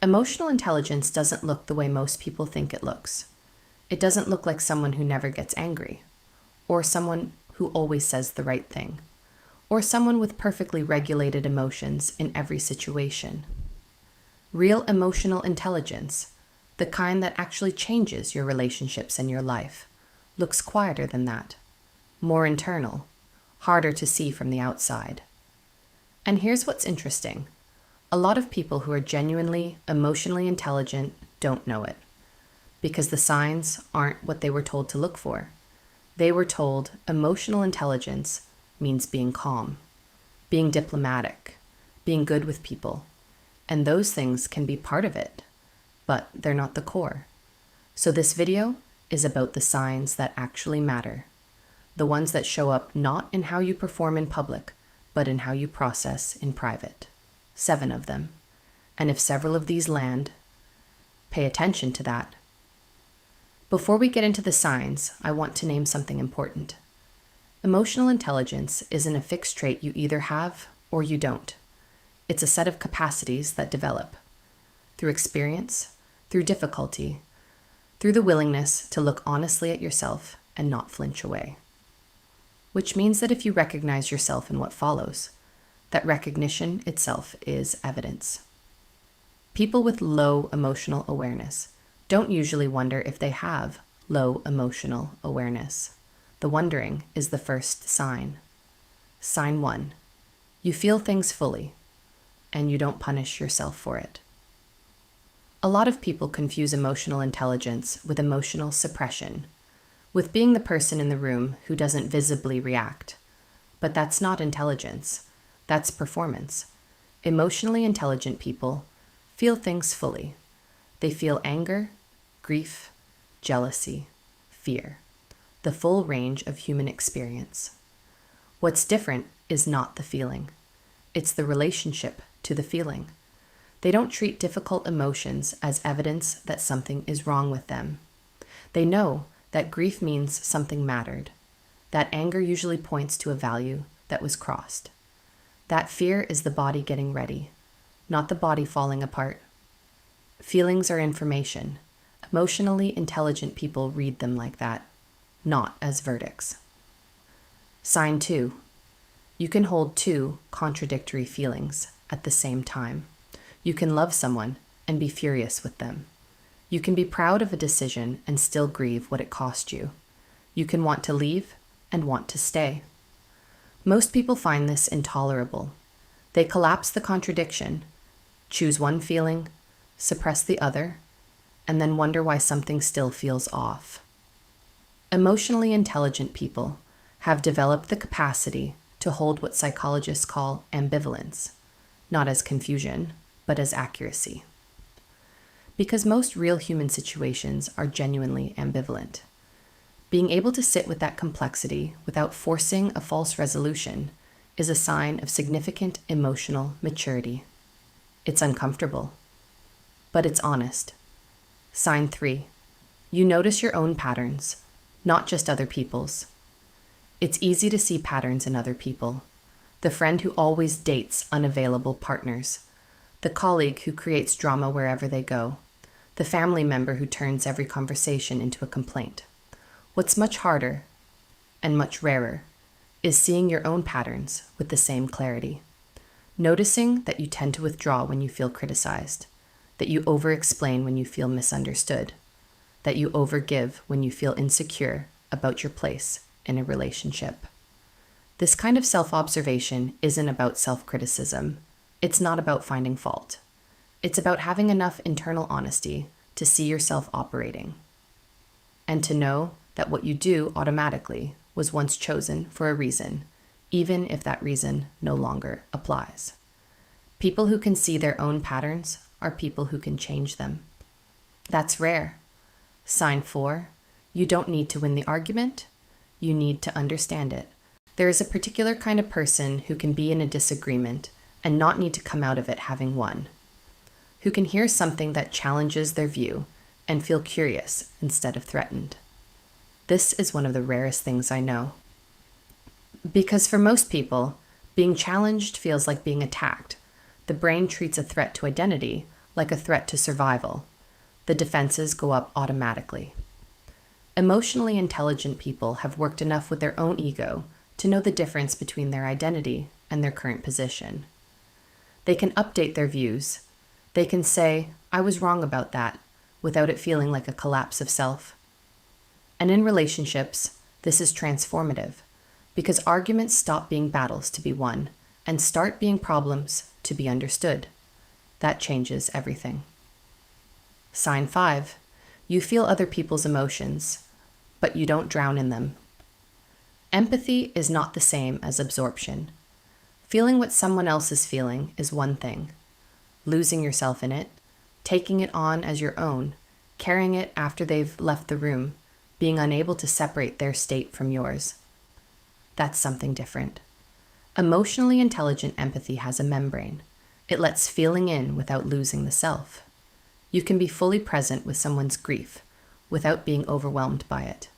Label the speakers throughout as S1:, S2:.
S1: Emotional intelligence doesn't look the way most people think it looks. It doesn't look like someone who never gets angry, or someone who always says the right thing, or someone with perfectly regulated emotions in every situation. Real emotional intelligence, the kind that actually changes your relationships and your life, looks quieter than that, more internal, harder to see from the outside. And here's what's interesting. A lot of people who are genuinely emotionally intelligent don't know it, because the signs aren't what they were told to look for. They were told emotional intelligence means being calm, being diplomatic, being good with people, and those things can be part of it, but they're not the core. So this video is about the signs that actually matter, the ones that show up not in how you perform in public, but in how you process in private. 7 of them. And if several of these land, pay attention to that. Before we get into the signs, I want to name something important. Emotional intelligence isn't a fixed trait you either have or you don't. It's a set of capacities that develop through experience, through difficulty, through the willingness to look honestly at yourself and not flinch away. Which means that if you recognize yourself in what follows, that recognition itself is evidence. People with low emotional awareness don't usually wonder if they have low emotional awareness. The wondering is the first sign. Sign 1. You feel things fully, and you don't punish yourself for it. A lot of people confuse emotional intelligence with emotional suppression, with being the person in the room who doesn't visibly react. But that's not intelligence. That's performance. Emotionally intelligent people feel things fully. They feel anger, grief, jealousy, fear, the full range of human experience. What's different is not the feeling. It's the relationship to the feeling. They don't treat difficult emotions as evidence that something is wrong with them. They know that grief means something mattered. That anger usually points to a value that was crossed. That fear is the body getting ready, not the body falling apart. Feelings are information. Emotionally intelligent people read them like that, not as verdicts. Sign 2. You can hold 2 contradictory feelings at the same time. You can love someone and be furious with them. You can be proud of a decision and still grieve what it cost you. You can want to leave and want to stay. Most people find this intolerable. They collapse the contradiction, choose one feeling, suppress the other, and then wonder why something still feels off. Emotionally intelligent people have developed the capacity to hold what psychologists call ambivalence, not as confusion, but as accuracy. Because most real human situations are genuinely ambivalent. Being able to sit with that complexity without forcing a false resolution is a sign of significant emotional maturity. It's uncomfortable, but it's honest. Sign 3. You notice your own patterns, not just other people's. It's easy to see patterns in other people. The friend who always dates unavailable partners. The colleague who creates drama wherever they go. The family member who turns every conversation into a complaint. What's much harder, and much rarer, is seeing your own patterns with the same clarity. Noticing that you tend to withdraw when you feel criticized, that you over-explain when you feel misunderstood, that you overgive when you feel insecure about your place in a relationship. This kind of self-observation isn't about self-criticism. It's not about finding fault. It's about having enough internal honesty to see yourself operating, and to know that what you do automatically was once chosen for a reason, even if that reason no longer applies. People who can see their own patterns are people who can change them. That's rare. Sign 4. You don't need to win the argument. You need to understand it. There is a particular kind of person who can be in a disagreement and not need to come out of it having won, who can hear something that challenges their view and feel curious instead of threatened. This is one of the rarest things I know. Because for most people, being challenged feels like being attacked. The brain treats a threat to identity like a threat to survival. The defenses go up automatically. Emotionally intelligent people have worked enough with their own ego to know the difference between their identity and their current position. They can update their views. They can say, I was wrong about that, without it feeling like a collapse of self. And in relationships, this is transformative, because arguments stop being battles to be won and start being problems to be understood. That changes everything. Sign 5. You feel other people's emotions, but you don't drown in them. Empathy is not the same as absorption. Feeling what someone else is feeling is one thing. Losing yourself in it, taking it on as your own, carrying it after they've left the room, being unable to separate their state from yours. That's something different. Emotionally intelligent empathy has a membrane. It lets feeling in without losing the self. You can be fully present with someone's grief without being overwhelmed by it.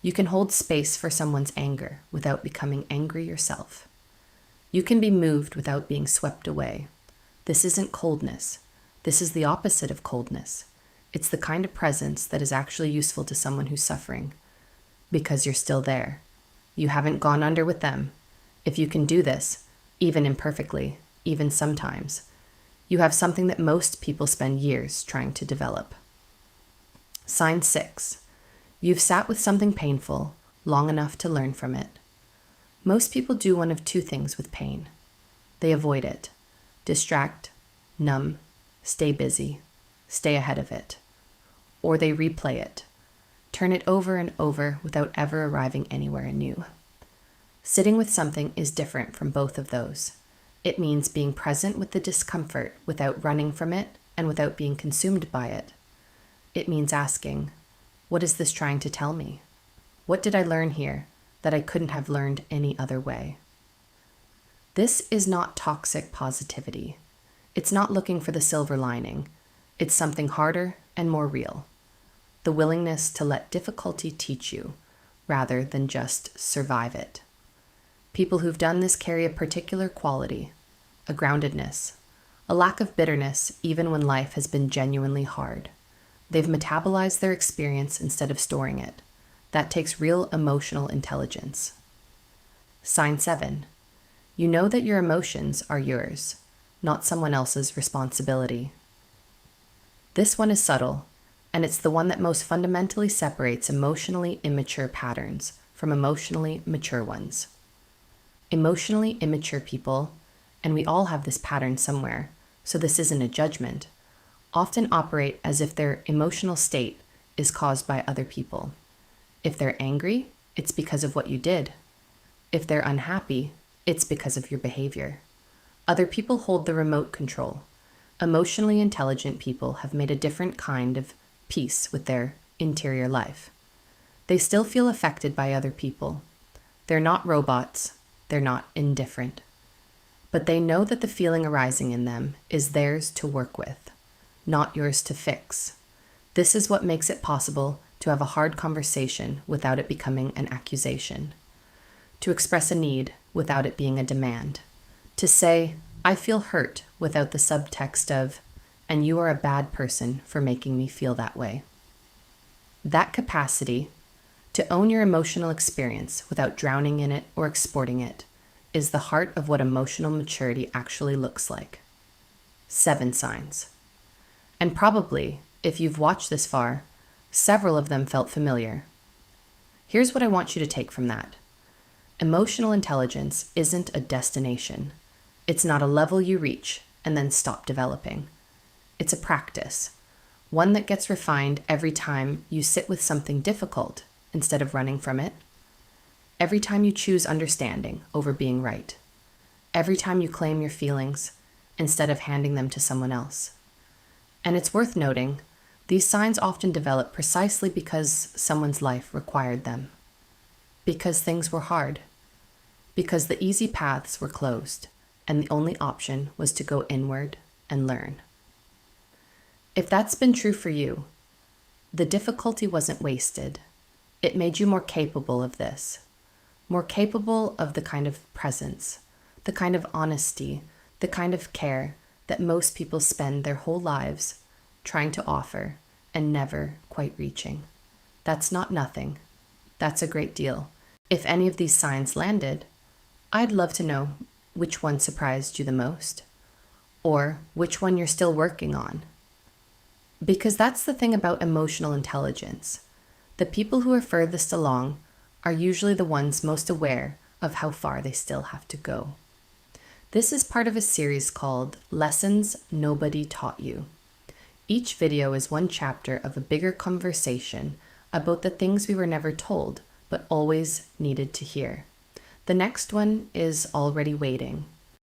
S1: You can hold space for someone's anger without becoming angry yourself. You can be moved without being swept away. This isn't coldness. This is the opposite of coldness. It's the kind of presence that is actually useful to someone who's suffering, because you're still there. You haven't gone under with them. If you can do this, even imperfectly, even sometimes, you have something that most people spend years trying to develop. Sign 6. You've sat with something painful long enough to learn from it. Most people do one of two things with pain. They avoid it, distract, numb, stay busy, stay ahead of it. Or they replay it, turn it over and over without ever arriving anywhere new. Sitting with something is different from both of those. It means being present with the discomfort without running from it and without being consumed by it. It means asking, what is this trying to tell me? What did I learn here that I couldn't have learned any other way? This is not toxic positivity. It's not looking for the silver lining. It's something harder and more real. The willingness to let difficulty teach you rather than just survive it. People who've done this carry a particular quality, a groundedness, a lack of bitterness even when life has been genuinely hard. They've metabolized their experience instead of storing it. That takes real emotional intelligence. Sign 7. You know that your emotions are yours, not someone else's responsibility. This one is subtle, and it's the one that most fundamentally separates emotionally immature patterns from emotionally mature ones. Emotionally immature people, and we all have this pattern somewhere, so this isn't a judgment, often operate as if their emotional state is caused by other people. If they're angry, it's because of what you did. If they're unhappy, it's because of your behavior. Other people hold the remote control. Emotionally intelligent people have made a different kind of peace with their interior life. They still feel affected by other people. They're not robots. They're not indifferent. But they know that the feeling arising in them is theirs to work with, not yours to fix. This is what makes it possible to have a hard conversation without it becoming an accusation, to express a need without it being a demand, to say, I feel hurt without the subtext of, and you are a bad person for making me feel that way. That capacity to own your emotional experience without drowning in it or exporting it is the heart of what emotional maturity actually looks like. 7 signs. And probably, if you've watched this far, several of them felt familiar. Here's what I want you to take from that. Emotional intelligence isn't a destination. It's not a level you reach and then stop developing. It's a practice, one that gets refined every time you sit with something difficult instead of running from it. Every time you choose understanding over being right. Every time you claim your feelings instead of handing them to someone else. And it's worth noting, these signs often develop precisely because someone's life required them. Because things were hard. Because the easy paths were closed, and the only option was to go inward and learn. If that's been true for you, the difficulty wasn't wasted. It made you more capable of this, more capable of the kind of presence, the kind of honesty, the kind of care that most people spend their whole lives trying to offer and never quite reaching. That's not nothing. That's a great deal. If any of these signs landed, I'd love to know which one surprised you the most, or which one you're still working on. Because that's the thing about emotional intelligence. The people who are furthest along are usually the ones most aware of how far they still have to go. This is part of a series called Lessons Nobody Taught You. Each video is one chapter of a bigger conversation about the things we were never told, but always needed to hear. The next one is already waiting,